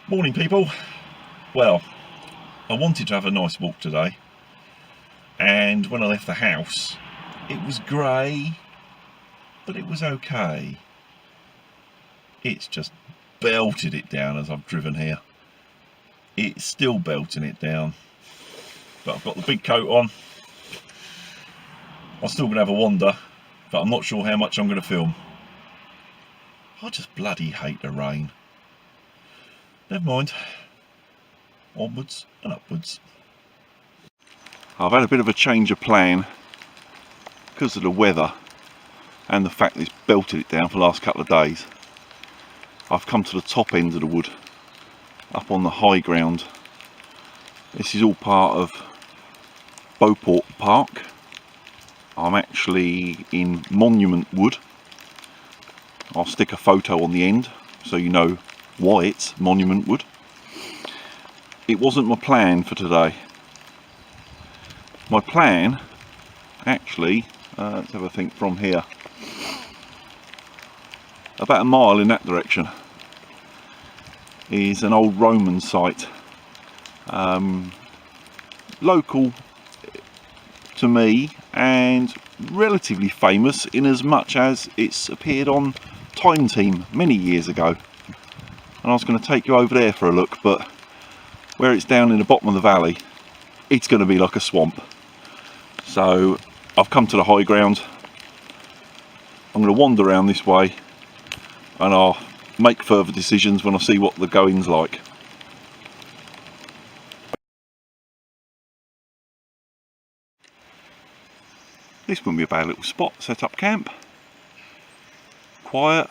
Morning people. Well, I wanted to have a nice walk today, and when I left the house it was grey, but it was okay. It's just belted it down as I've driven here. It's still belting it down, but I've got the big coat on. I'm still going to have a wander, but I'm not sure how much I'm going to film. I just bloody hate the rain. Never mind. Onwards and upwards. I've had a bit of a change of plan because of the weather and the fact that it's belted it down for the last couple of days. I've come to the top end of the wood, up on the high ground. This is all part of Beauport Park. I'm actually in Monument Wood. I'll stick a photo on the end so you know why it's Monument Wood. It wasn't my plan for today. My plan, actually, let's have a think from here. About a mile in that direction is an old Roman site. Local to me and relatively famous in as much as it's appeared on Time Team many years ago. And I was going to take you over there for a look, but where it's down in the bottom of the valley, it's going to be like a swamp. So I've come to the high ground. I'm going to wander around this way and I'll make further decisions when I see what the going's like. This wouldn't be a bad little spot, set up camp. Quiet,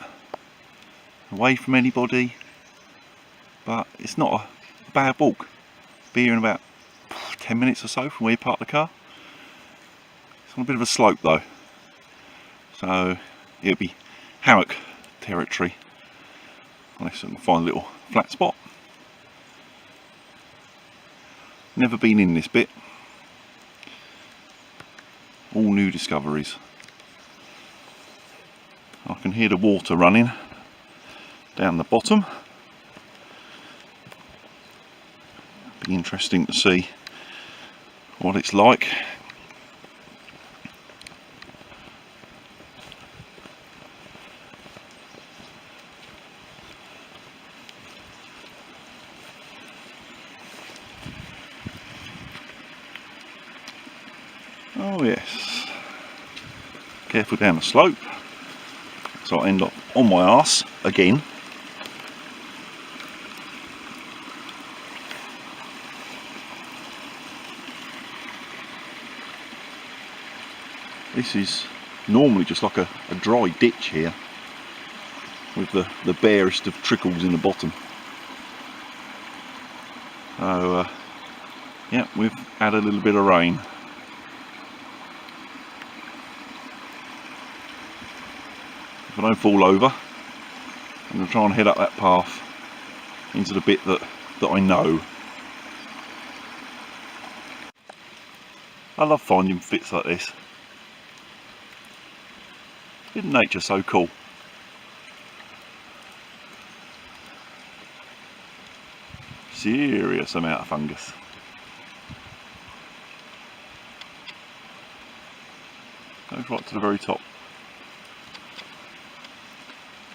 away from anybody, but it's not a bad walk. Be here in about 10 minutes or so from where you park the car. It's on a bit of a slope though, so it'll be hammock territory unless I can find a little flat spot. Never been in this bit. All new discoveries. I can hear the water running down the bottom. Be interesting to see what it's like. Oh yes, careful down the slope, so I end up on my arse again. This is normally just like a dry ditch here, with the barest of trickles in the bottom. So yeah, we've had a little bit of rain. If I don't fall over, I'm going to try and head up that path into the bit that I know. I love finding bits like this. Isn't nature so cool? Serious amount of fungus. Goes right to the very top.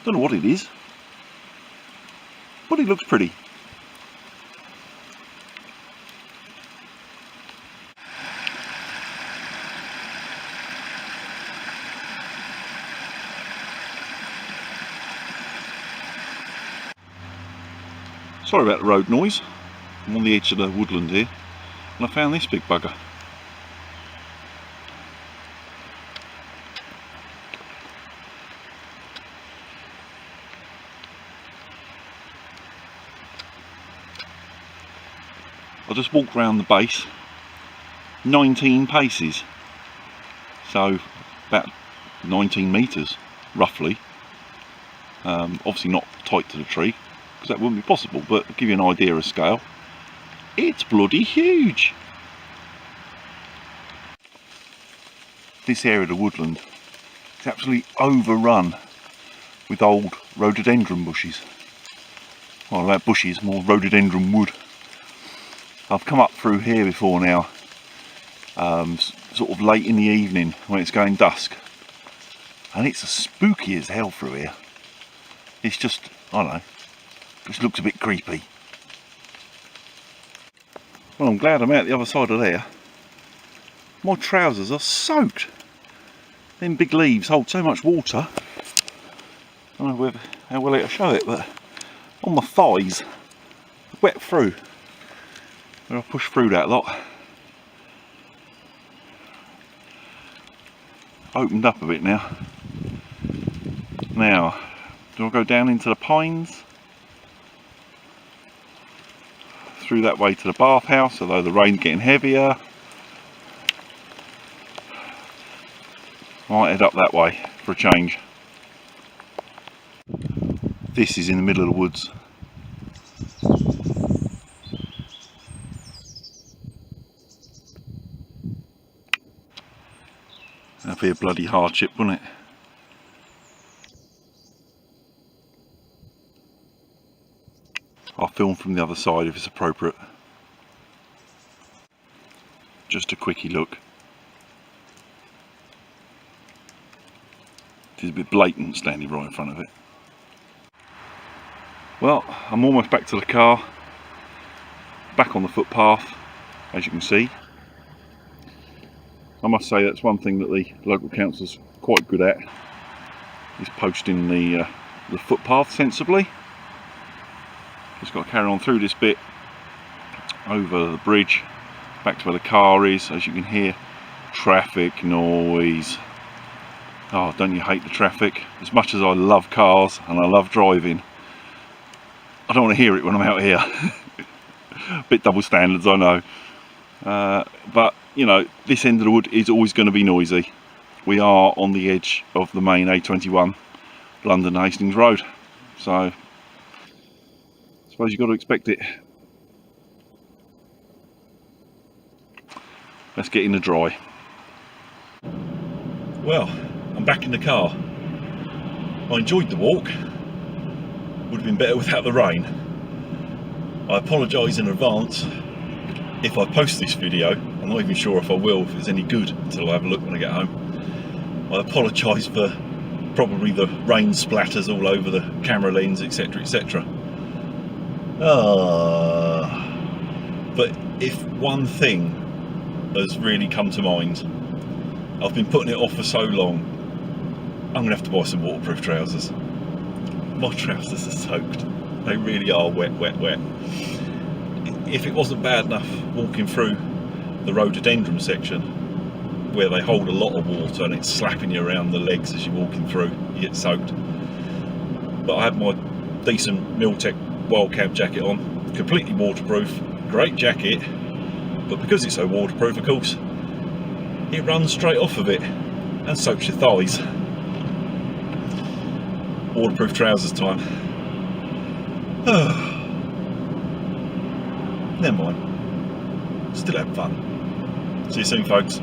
Don't know what it is, but it looks pretty. Sorry about the road noise. I'm on the edge of the woodland here, and I found this big bugger. I just walked round the base 19 paces, so about 19 metres roughly. Obviously not tight to the tree because that wouldn't be possible, but to give you an idea of scale, it's bloody huge. This area of the woodland is absolutely overrun with old rhododendron bushes. well, about bushes, more rhododendron wood. I've come up through here before now, sort of late in the evening when it's going dusk, and it's as spooky as hell through here. It's just, I don't know, just looks a bit creepy. Well, I'm glad I'm out the other side of there. My trousers are soaked. Them big leaves hold so much water. I don't know how well it'll show it, but on my thighs, wet through. I'll push through that lot. Opened up a bit now. Now, do I go down into the pines? Through that way to the bathhouse, although the rain's getting heavier. I might head up that way for a change. This is in the middle of the woods. That'd be a bloody hardship, wouldn't it? I'll film from the other side if it's appropriate. Just a quickie look. It is a bit blatant standing right in front of it. Well, I'm almost back to the car. Back on the footpath, as you can see. I must say that's one thing that the local council's quite good at, is posting the footpath sensibly. Just got to carry on through this bit, over the bridge, back to where the car is. As you can hear, traffic noise. Oh, don't you hate the traffic? As much as I love cars and I love driving, I don't want to hear it when I'm out here. Bit double standards, I know. But, you know, this end of the wood is always going to be noisy. We are on the edge of the main A21, London Hastings Road. So, I suppose you've got to expect it. Let's get in the dry. Well, I'm back in the car. I enjoyed the walk. Would have been better without the rain. I apologise in advance if I post this video. I'm not even sure if I will, if it's any good, until I have a look when I get home. I apologise for probably the rain splatters all over the camera lens, etc, etc. But if one thing has really come to mind, I've been putting it off for so long, I'm going to have to buy some waterproof trousers. My trousers are soaked. They really are wet, wet, wet. If it wasn't bad enough walking through the rhododendron section, where they hold a lot of water and it's slapping you around the legs as you're walking through, you get soaked. But I had my decent Miltech Wildcat jacket on, completely waterproof, great jacket, but because it's so waterproof, of course, it runs straight off of it and soaks your thighs. Waterproof trousers time. Never mind. Still have fun. See you soon, folks.